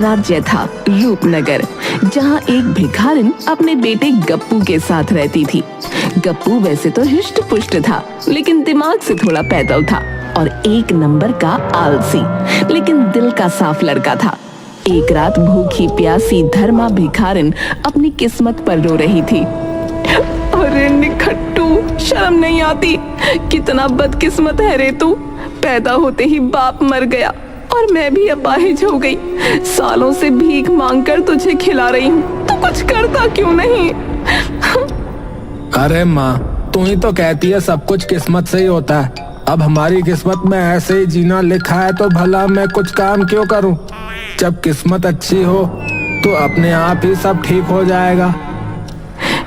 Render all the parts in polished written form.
राज्य था, रूपनगर, जहाँ एक भिखारिन अपने बेटे गप्पू के साथ रहती थी। गप्पू वैसे तो हिष्ट पुष्ट था, लेकिन दिमाग से थोड़ा पैदल था और एक नंबर का आलसी, लेकिन दिल का साफ लड़का था। एक रात भूखी प्यासी धर्मा भिखारिन अपनी किस्मत पर रो रही थी। अरे निखट्टू, शर्म नहीं आती? कितना बदकिस्मत है रे तू। पैदा होते ही बाप मर गया और मैं भी अपाहिज हो गई। सालों से भीख मांगकर तुझे खिला रही हूँ, तो कुछ करता क्यों नहीं? अरे माँ, तू ही तो कहती है सब कुछ किस्मत से ही होता है। अब हमारी किस्मत में ऐसे ही जीना लिखा है तो भला मैं कुछ काम क्यों करूं? जब किस्मत अच्छी हो तो अपने आप ही सब ठीक हो जाएगा।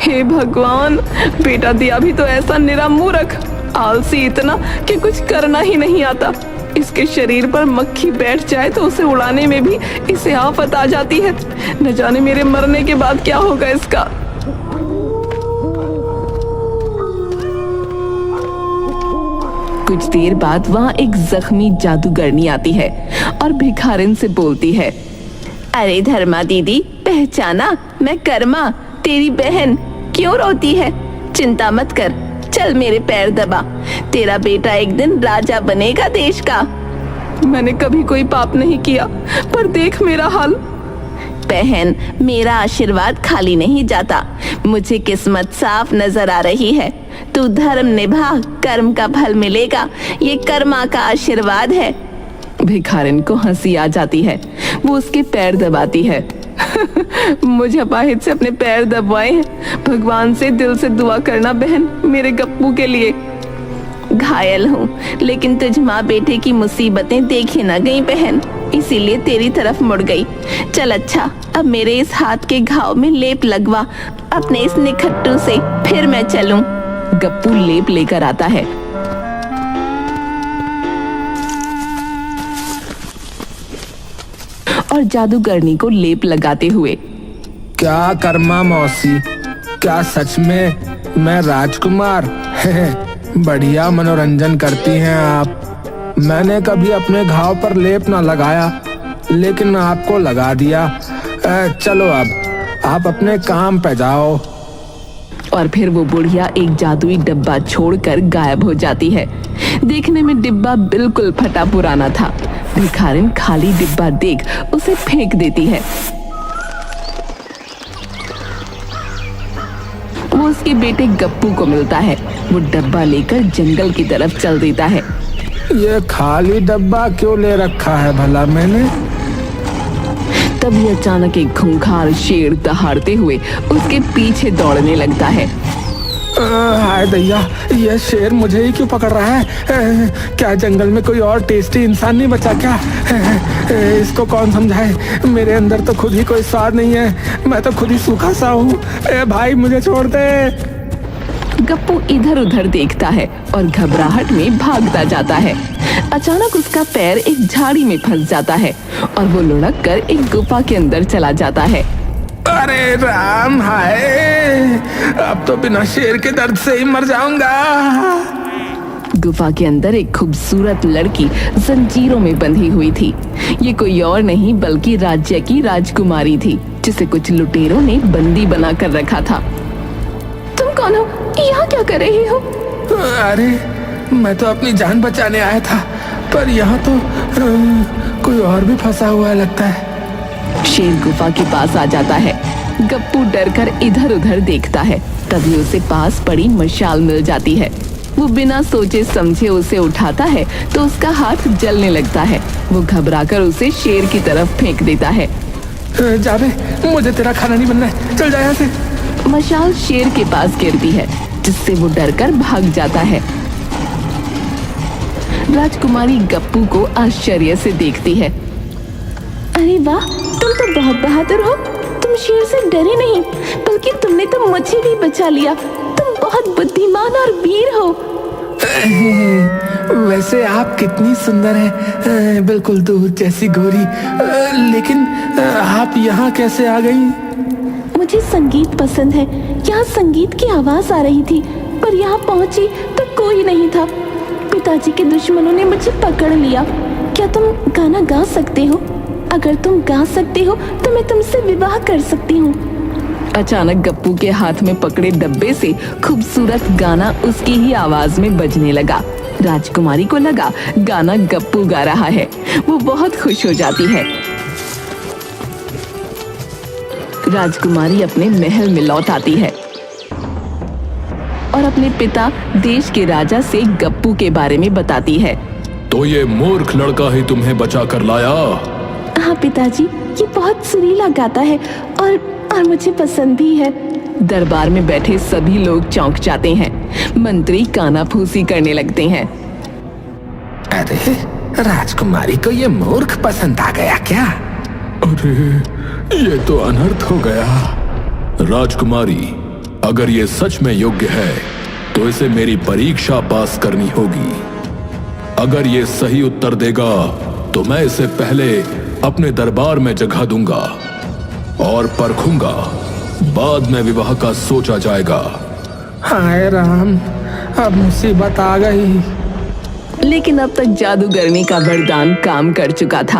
हे भगवान, बेटा दिया भी तो ऐसा निरा मूर्ख, आलसी इतना कि कुछ करना ही नहीं आता। इसके शरीर पर मक्खी बैठ जाए तो उसे उड़ाने में भी इसे आफत आ जाती है। न जाने मेरे मरने के बाद क्या होगा इसका। कुछ देर बाद वहाँ एक जख्मी जादूगरनी आती है और भिखारिन से बोलती है, अरे धर्मा दीदी, पहचाना? मैं कर्मा, तेरी बहन। क्यों रोती है? चिंता मत कर, चल मेरे पैर दबा। तेरा बेटा एक दिन राजा बनेगा देश का। मैंने कभी कोई पाप नहीं किया, पर देख मेरा हाल। बहन, मेरा आशीर्वाद खाली नहीं जाता। मुझे किस्मत साफ नजर आ रही है। तू धर्म निभा, कर्म का फल मिलेगा। ये कर्मा का आशीर्वाद है। भिखारिन को हंसी आ जाती है। वो उसके पैर दबाती है। मुझे अपाहिज से अपने पैर दबवाए हैं। भगवान से दिल से दुआ करना बहन, मेरे गप्पू के लिए। घायल हूँ, लेकिन तुझ माँ बेटे की मुसीबतें देखी ना गई बहन, इसीलिए तेरी तरफ मुड़ गई। चल अच्छा, अब मेरे इस हाथ के घाव में लेप लगवा अपने इस निखट्टू से, फिर मैं चलूं। गप्पू लेप लेकर आता है। और जादूगरनी को लेप लगाते हुए, क्या कर्मा मौसी, क्या सच में मैं राजकुमार? बढ़िया मनोरंजन करती हैं आप। मैंने कभी अपने घाव पर लेप ना लगाया, लेकिन आपको लगा दिया। चलो अब आप अपने काम पे जाओ। और फिर वो बुढ़िया एक जादुई डिब्बा छोड़कर गायब हो जाती है। देखने में डिब्बा बिल्कुल फटा पुराना था। भिखारिन खाली डिब्बा देख उसे फेंक देती है। वो उसके बेटे गप्पू को मिलता है। वो डब्बा लेकर जंगल की तरफ चल देता है। ये खाली डब्बा क्यों ले रखा है भला मैंने? तभी अचानक एक खूंखार शेर दहाड़ते हुए उसके पीछे दौड़ने लगता है। हाय दैया, ये शेर मुझे ही क्यों पकड़ रहा है? क्या जंगल में कोई और टेस्टी इंसान नहीं बचा क्या? इसको कौन समझाए? मेरे अंदर तो खुद ही कोई स्वाद नहीं है। मैं तो खुद ही सूखा सा हूँ। भाई मुझे छोड़ दे। गप्पू इधर उधर देखता है और घबराहट में भागता जाता है। अचानक उसका पैर एक झाड़ी में फंस जाता है और वो लुढ़क कर एक गुफा के अंदर चला जाता है। अरे राम, हाय, अब तो बिना शेर के दर्द से ही मर जाऊंगा। गुफा के अंदर एक खूबसूरत लड़की जंजीरों में बंधी हुई थी। ये कोई और नहीं बल्कि राज्य की राजकुमारी थी, जिसे कुछ लुटेरों ने बंदी बनाकर रखा था। तुम कौन हो? यहाँ क्या कर रही हो? अरे मैं तो अपनी जान बचाने आया था, पर यहाँ तो कोई और भी फंसा हुआ है लगता है। शेर गुफा के पास आ जाता है। गप्पू डरकर इधर उधर देखता है। तभी उसे पास पड़ी मशाल मिल जाती है। वो बिना सोचे समझे उसे उठाता है तो उसका हाथ जलने लगता है। वो घबराकर उसे शेर की तरफ फेंक देता है। जाबे, मुझे तेरा खाना नहीं बनना है, चल जा यहाँ से। मशाल शेर के पास गिरती है, जिससे वो डरकर भाग जाता है। राजकुमारी गप्पू को आश्चर्य से देखती है। अरे वाह, तुम तो बहुत बहादुर हो। तुम शेर से डरे नहीं, बल्कि तुमने तो मुझे भी बचा लिया। तुम बहुत बुद्धिमान और वीर हो। वैसे आप कितनी सुंदर हैं, बिल्कुल दूध जैसी गोरी। लेकिन आप यहाँ कैसे आ गई? मुझे संगीत पसंद है। यहाँ संगीत की आवाज आ रही थी, पर यहाँ पहुंची तो कोई नहीं था। पिताजी के दुश्मनों ने मुझे पकड़ लिया। क्या तुम गाना गा सकते हो? अगर तुम गा सकते हो तो मैं तुमसे विवाह कर सकती हूँ। अचानक गप्पू के हाथ में पकड़े डब्बे से खूबसूरत गाना उसकी ही आवाज में बजने लगा। राजकुमारी को लगा गाना गप्पू गा रहा है। वो बहुत खुश हो जाती है। राजकुमारी अपने महल में लौट आती है और अपने पिता देश के राजा से गप्पू के बारे में बताती है। तो ये मूर्ख लड़का ही तुम्हें बचा कर लाया? हाँ पिताजी, ये बहुत सुरीला गाता है और मुझे पसंद भी है। दरबार में बैठे सभी लोग चौंक जाते हैं। मंत्री कानाफूसी करने लगते हैं। अरे राजकुमारी को ये मूर्ख पसंद आ गया क्या? अरे ये तो अनर्थ हो गया। राजकुमारी, अगर ये सच में योग्य है तो इसे मेरी परीक्षा पास करनी होगी। अगर ये सही उत्तर देगा तो मैं इसे पहले अपने दरबार में जगह दूंगा और परखूंगा, बाद में विवाह का सोचा जाएगा। हाय राम, अब मुसीबत आ गई। लेकिन अब तक जादूगरनी का वरदान काम कर चुका था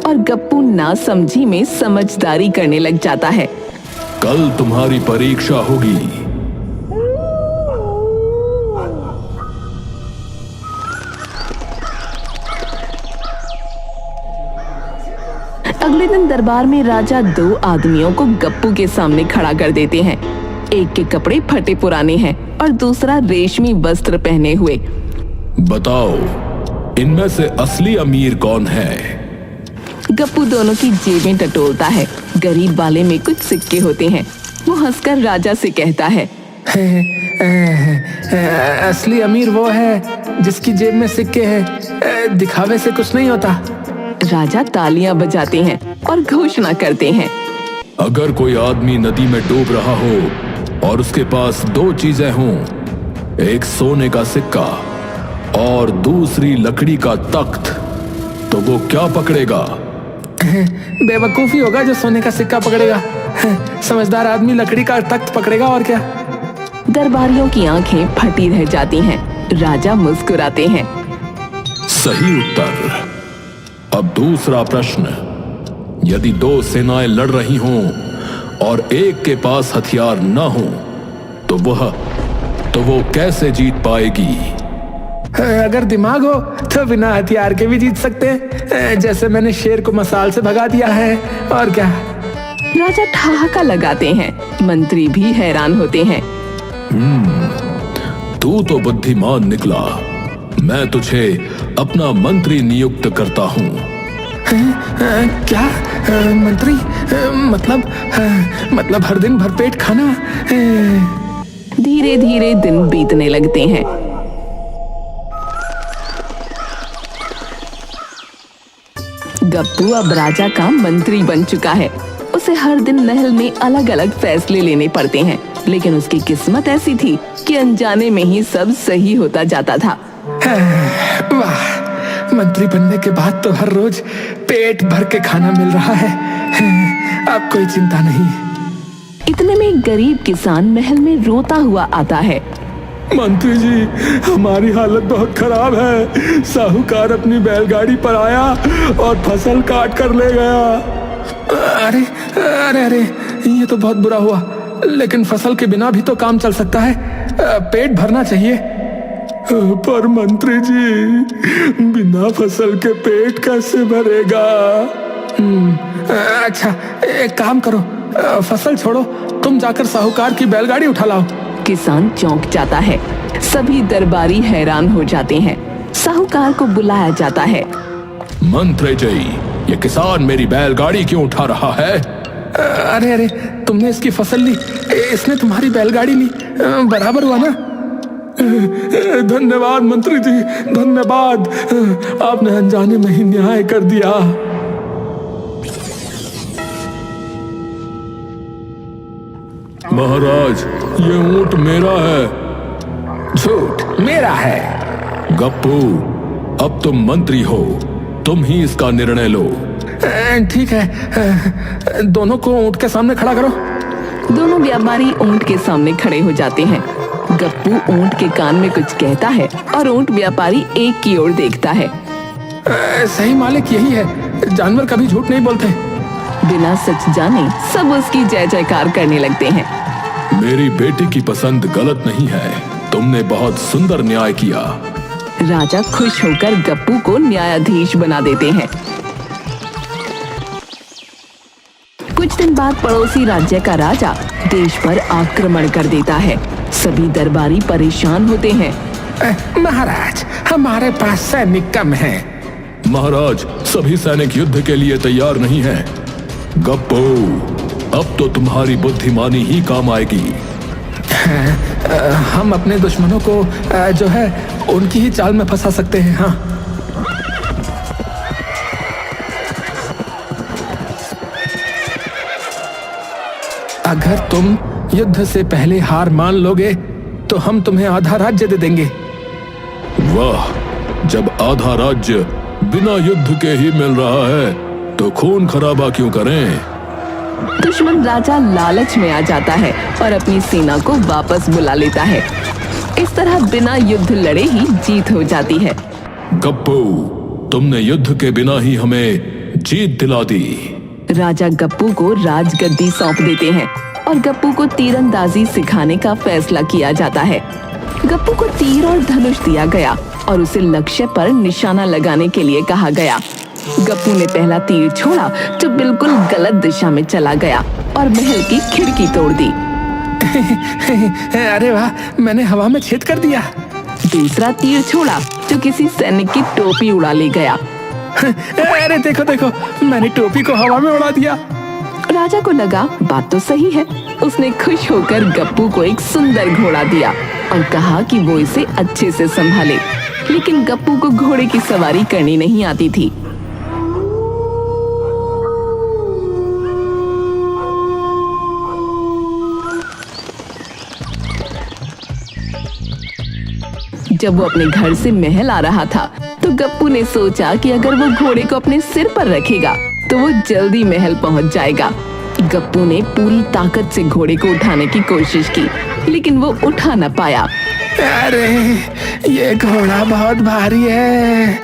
और गप्पू नासमझी में समझदारी करने लग जाता है। कल तुम्हारी परीक्षा होगी। अगले दिन दरबार में राजा 2 आदमियों को गप्पू के सामने खड़ा कर देते हैं। एक के कपड़े फटे पुराने हैं और दूसरा रेशमी वस्त्र पहने हुए। बताओ, इनमें से असली अमीर कौन है? गप्पू दोनों की जेबें टटोलता है। गरीब वाले में कुछ सिक्के होते हैं। वो हंसकर राजा से कहता है, असली अमीर वो है जिसकी जेब में सिक्के हैं, दिखावे से कुछ नहीं होता। राजा तालियां बजाते हैं और घोषणा करते हैं। अगर कोई आदमी नदी में डूब रहा हो और उसके पास 2 चीजें हों, एक सोने का सिक्का और दूसरी लकड़ी का तख्त, तो वो क्या पकड़ेगा? बेवकूफी होगा जो सोने का सिक्का पकड़ेगा। समझदार आदमी लकड़ी का तख्त पकड़ेगा, और क्या। दरबारियों की आंखें फटी रह जाती हैं। राजा मुस्कुराते हैं। सही उत्तर। अब दूसरा प्रश्न, यदि 2 सेनाएं लड़ रही हों और एक के पास हथियार न हो तो वो कैसे जीत पाएगी? अगर दिमाग हो तो बिना हथियार के भी जीत सकते हैं, जैसे मैंने शेर को मसाल से भगा दिया है, और क्या। राजा ठहाका लगाते हैं। मंत्री भी हैरान होते हैं। तू तो बुद्धिमान निकला। मैं तुझे अपना मंत्री नियुक्त करता हूँ। क्या मंत्री? मतलब हर दिन भरपेट खाना? धीरे धीरे दिन बीतने लगते हैं। गप्पू अब राजा का मंत्री बन चुका है। उसे हर दिन महल में अलग अलग फैसले लेने पड़ते हैं, लेकिन उसकी किस्मत ऐसी थी कि अनजाने में ही सब सही होता जाता था। वाह, मंत्री बनने के बाद तो हर रोज पेट भर के खाना मिल रहा है। अब कोई चिंता नहीं। इतने में एक गरीब किसान महल में रोता हुआ आता है। मंत्री जी, हमारी हालत बहुत खराब है। साहूकार अपनी बैलगाड़ी पर आया और फसल काट कर ले गया। अरे अरे अरे, ये तो बहुत बुरा हुआ। लेकिन फसल के बिना भी तो काम चल सकता है। पेट भरना चाहिए। पर मंत्री जी, बिना फसल के पेट कैसे भरेगा? अच्छा, एक काम करो, फसल छोड़ो, तुम जाकर साहूकार की बैलगाड़ी उठा लाओ। किसान चौंक जाता है। सभी दरबारी हैरान हो जाते हैं। साहूकार को बुलाया जाता है। मंत्री जी, ये किसान मेरी बैलगाड़ी क्यों उठा रहा है? अरे अरे, तुमने इसकी फसल ली, इसने तुम्हारी बैलगाड़ी ली, बराबर हुआ ना। धन्यवाद मंत्री जी, धन्यवाद। आपने अनजाने में ही न्याय कर दिया। महाराज, ये ऊंट मेरा है। झूठ, मेरा है। गप्पू, अब तुम मंत्री हो, तुम ही इसका निर्णय लो। ठीक है, दोनों को ऊंट के सामने खड़ा करो। दोनों व्यापारी ऊंट के सामने खड़े हो जाते हैं। गप्पू ऊंट के कान में कुछ कहता है और ऊंट व्यापारी एक की ओर देखता है। सही मालिक यही है, जानवर कभी झूठ नहीं बोलते। बिना सच जाने सब उसकी जय जयकार करने लगते हैं। मेरी बेटी की पसंद गलत नहीं है, तुमने बहुत सुंदर न्याय किया। राजा खुश होकर गप्पू को न्यायाधीश बना देते हैं। कुछ दिन बाद पड़ोसी राज्य का राजा देश पर आक्रमण कर देता है। सभी दरबारी परेशान होते हैं। महाराज, हमारे पास सैनिक कम हैं। महाराज, सभी सैनिक युद्ध के लिए तैयार नहीं हैं। गप्पू, अब तो तुम्हारी बुद्धिमानी ही काम आएगी। हम अपने दुश्मनों को जो है उनकी ही चाल में फंसा सकते हैं। हाँ, अगर तुम युद्ध से पहले हार मान लोगे तो हम तुम्हें आधा राज्य दे देंगे। वाह, जब आधा राज्य बिना युद्ध के ही मिल रहा है तो खून खराबा क्यों करें? दुश्मन राजा लालच में आ जाता है और अपनी सेना को वापस बुला लेता है। इस तरह बिना युद्ध लड़े ही जीत हो जाती है। गप्पू, तुमने युद्ध के बिना ही हमें जीत दिला दी। राजा गप्पू को राजगद्दी सौंप देते हैं और गप्पू को तीरंदाजी सिखाने का फैसला किया जाता है। गप्पू को तीर और धनुष दिया गया और उसे लक्ष्य पर निशाना लगाने के लिए कहा गया। गप्पू ने पहला तीर छोड़ा जो बिल्कुल गलत दिशा में चला गया और महल की खिड़की तोड़ दी। अरे वाह, मैंने हवा में छेद कर दिया। दूसरा तीर छोड़ा जो किसी सैनिक की टोपी उड़ा ले गया। अरे देखो देखो, मैंने टोपी को हवा में उड़ा दिया। राजा को लगा बात तो सही है। उसने खुश होकर गप्पू को एक सुंदर घोड़ा दिया और कहा कि वो इसे अच्छे से संभाले। लेकिन गप्पू को घोड़े की सवारी करनी नहीं आती थी। जब वो अपने घर से महल आ रहा था तो गप्पू ने सोचा कि अगर वो घोड़े को अपने सिर पर रखेगा तो वो जल्दी महल पहुंच जाएगा। गप्पू ने पूरी ताकत से घोड़े को उठाने की कोशिश की, लेकिन वो उठा न पाया। अरे, ये घोड़ा बहुत भारी है।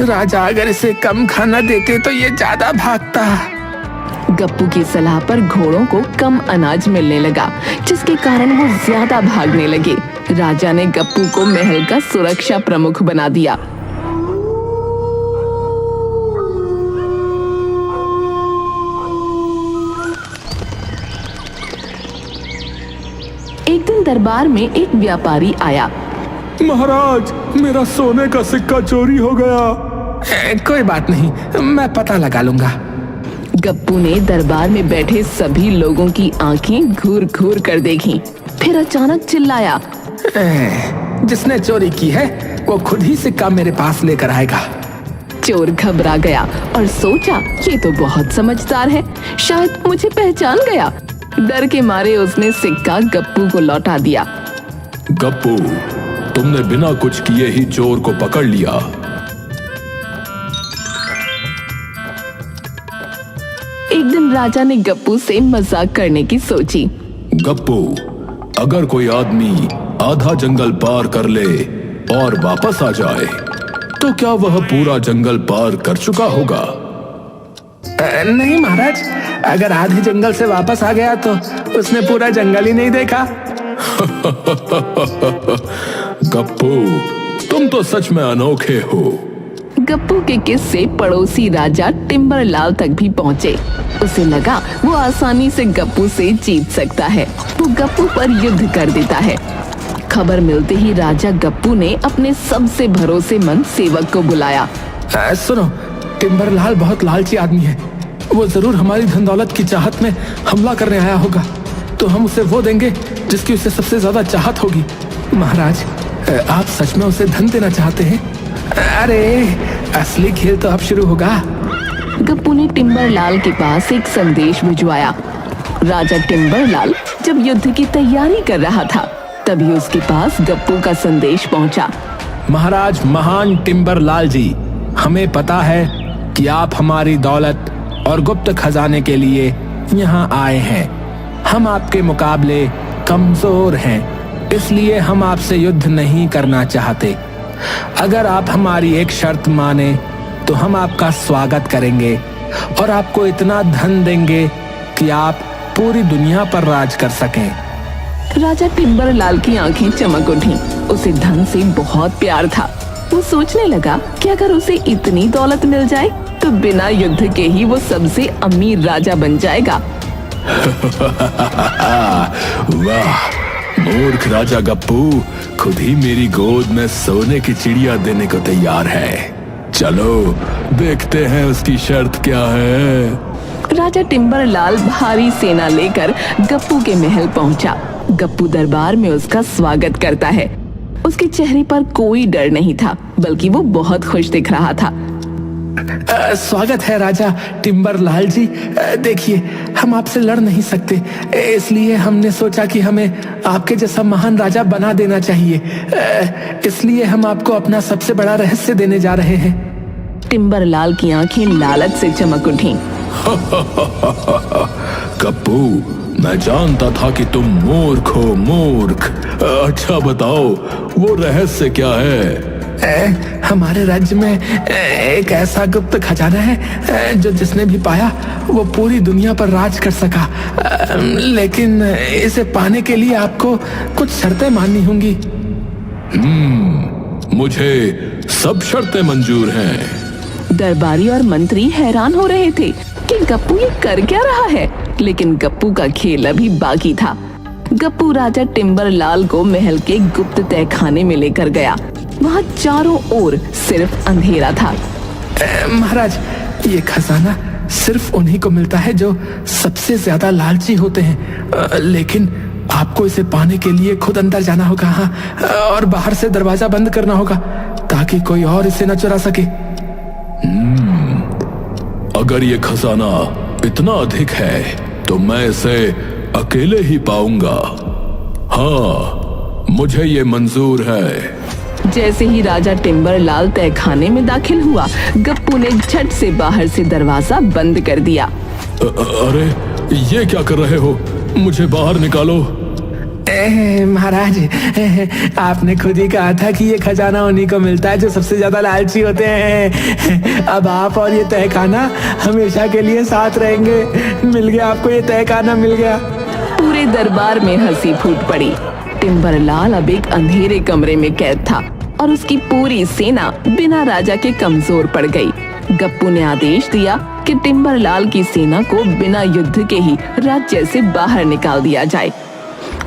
राजा अगर इसे कम खाना देते तो ये ज्यादा भागता। गप्पू की सलाह पर घोड़ों को कम अनाज मिलने लगा, जिसके कारण वो ज्यादा भागने लगे। राजा ने गप्पू को महल का सुरक्षा प्रमुख बना दिया। एक दिन दरबार में एक व्यापारी आया। महाराज, मेरा सोने का सिक्का चोरी हो गया। कोई बात नहीं, मैं पता लगा लूंगा। गप्पू ने दरबार में बैठे सभी लोगों की आंखें घूर घूर कर देखीं। फिर अचानक चिल्लाया, जिसने चोरी की है वो खुद ही सिक्का मेरे पास लेकर आएगा। चोर घबरा गया और सोचा ये तो बहुत समझदार है, शायद मुझे पहचान गया। डर के मारे उसने सिक्का गप्पू को लौटा दिया। गप्पू, तुमने बिना कुछ किए ही चोर को पकड़ लिया। एक दिन राजा ने गप्पू से मजाक करने की सोची। गप्पू, अगर कोई आदमी आधा जंगल पार कर ले और वापस आ जाए तो क्या वह पूरा जंगल पार कर चुका होगा? नहीं महाराज, अगर आधे जंगल से वापस आ गया तो उसने पूरा जंगल ही नहीं देखा। गप्पू, तुम तो सच में अनोखे हो। गप्पू के किस्से पड़ोसी राजा टिम्बरलाल तक भी पहुँचे। उसे लगा वो आसानी से गप्पू से जीत सकता है। वो गप्पू पर युद्ध कर देता है। खबर मिलते ही राजा गप्पू ने अपने सबसे भरोसेमंद सेवक को बुलाया। सुनो, टिम्बरलाल बहुत लालची आदमी है। वो जरूर हमारी धन दौलत की चाहत में हमला करने आया होगा, तो हम उसे वो देंगे जिसकी उसे सबसे ज्यादा चाहत होगी। महाराज, आप सच में उसे धन देना चाहते हैं? अरे, असली खेल तो अब शुरू होगा। गप्पू ने टिम्बरलाल के पास एक संदेश भिजवाया। राजा टिम्बरलाल जब युद्ध की तैयारी कर रहा था तभी उसके पास गप्पू का संदेश पहुंचा। महाराज महान टिम्बरलाल जी, हमें पता है कि आप हमारी दौलत और गुप्त खजाने के लिए यहाँ आए हैं। हम आपके मुकाबले कमजोर हैं, इसलिए हम आपसे युद्ध नहीं करना चाहते। अगर आप हमारी एक शर्त माने तो हम आपका स्वागत करेंगे और आपको इतना धन देंगे कि आप पूरी दुनिया पर राज कर सकें। राजा टिम्बरलाल की आंखें चमक उठी। उसे धन से बहुत प्यार था। वो सोचने लगा कि अगर उसे इतनी दौलत मिल जाए तो बिना युद्ध के ही वो सबसे अमीर राजा बन जाएगा। वाह, मूर्ख राजा गप्पू खुद ही मेरी गोद में सोने की चिड़िया देने को तैयार है। चलो देखते हैं उसकी शर्त क्या है। राजा टिम्बरलाल भारी सेना लेकर गप्पू के महल पहुंचा। गप्पू दरबार में उसका स्वागत करता है। उसके चेहरे पर कोई डर नहीं था, बल्कि वो बहुत खुश दिख रहा था। स्वागत है राजा टिम्बरलाल जी। देखिए, हम आपसे लड़ नहीं सकते, इसलिए हमने सोचा कि हमें आपके जैसा महान राजा बना देना चाहिए। इसलिए हम आपको अपना सबसे बड़ा रहस्य देने जा रहे हैं। टिम्बरलाल की आंखें लालच से चमक उठीं। गप्पू, मैं जानता था कि तुम मूर्ख हो, मूर्ख। अच्छा बताओ, वो रहस्य क्या है? हमारे राज्य में एक ऐसा गुप्त खजाना है जो जिसने भी पाया वो पूरी दुनिया पर राज कर सका। लेकिन इसे पाने के लिए आपको कुछ शर्तें माननी होंगी। मुझे सब शर्तें मंजूर हैं। दरबारी और मंत्री हैरान हो रहे थे कि गप्पू ये कर क्या रहा है, लेकिन गप्पू का खेल अभी बाकी था। गप्पू राजा टिम्बरलाल को महल के गुप्त तहखाने में लेकर गया। वहाँ चारों ओर सिर्फ अंधेरा था। महाराज, ये खजाना सिर्फ उन्हीं को मिलता है जो सबसे ज्यादा लालची होते हैं। लेकिन आपको इसे पाने के लिए खुद अंदर जाना होगा, हाँ, और बाहर से दरवाजा बंद करना होगा ताकि कोई और इसे न चुरा सके। अगर ये खजाना इतना अधिक है तो मैं इसे अकेले ही पाऊंगा। हाँ, मुझे ये मंजूर है। जैसे ही राजा टिम्बरलाल तहखाने में दाखिल हुआ, गप्पू ने झट से बाहर से दरवाजा बंद कर दिया। अरे, ये क्या कर रहे हो? मुझे बाहर निकालो। महाराज, आपने खुद ही कहा था कि ये खजाना उन्हीं को मिलता है जो सबसे ज्यादा लालची होते हैं। अब आप और ये तहखाना हमेशा के लिए साथ रहेंगे। मिल गया आपको, ये तहखाना मिल गया। पूरे दरबार में हंसी फूट पड़ी। टिम्बरलाल अब एक अंधेरे कमरे में कैद था और उसकी पूरी सेना बिना राजा के कमजोर पड़ गई। गप्पू ने आदेश दिया कि टिम्बरलाल की सेना को बिना युद्ध के ही राज्य से बाहर निकाल दिया जाए।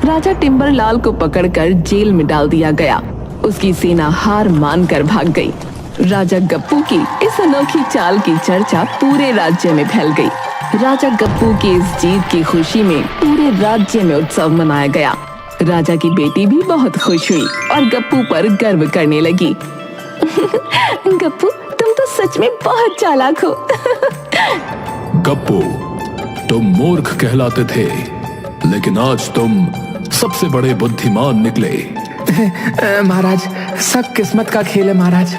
राजा टिम्बरलाल को पकड़कर जेल में डाल दिया गया। उसकी सेना हार मानकर भाग गई। राजा गप्पू की इस अनोखी चाल की चर्चा पूरे राज्य में फैल गई। राजा गप्पू की इस जीत की खुशी में पूरे राज्य में उत्सव मनाया गया। राजा की बेटी भी बहुत खुश हुई और गप्पू पर गर्व करने लगी। गप्पू, तुम तो सच में बहुत चालाक हो। गप्पू, तुम मूर्ख कहलाते थे, लेकिन आज तुम सबसे बड़े बुद्धिमान निकले। महाराज, सब किस्मत का खेल है महाराज।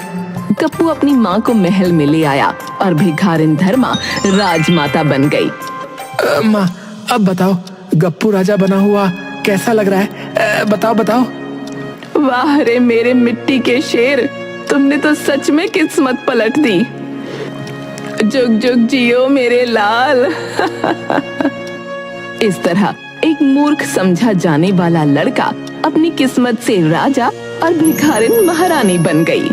गप्पू अपनी माँ को महल में ले आया और भिखारिन धर्मा राजमाता बन गई। माँ, अब बताओ, गप्पू राजा बना हुआ कैसा लग रहा है? बताओ बताओ। वाह रे मेरे मिट्टी के शेर, तुमने तो सच में किस्मत पलट दी। जुग जुग जियो मेरे लाल। इस तरह एक मूर्ख समझा जाने वाला लड़का अपनी किस्मत से राजा और भिखारिन महारानी बन गई।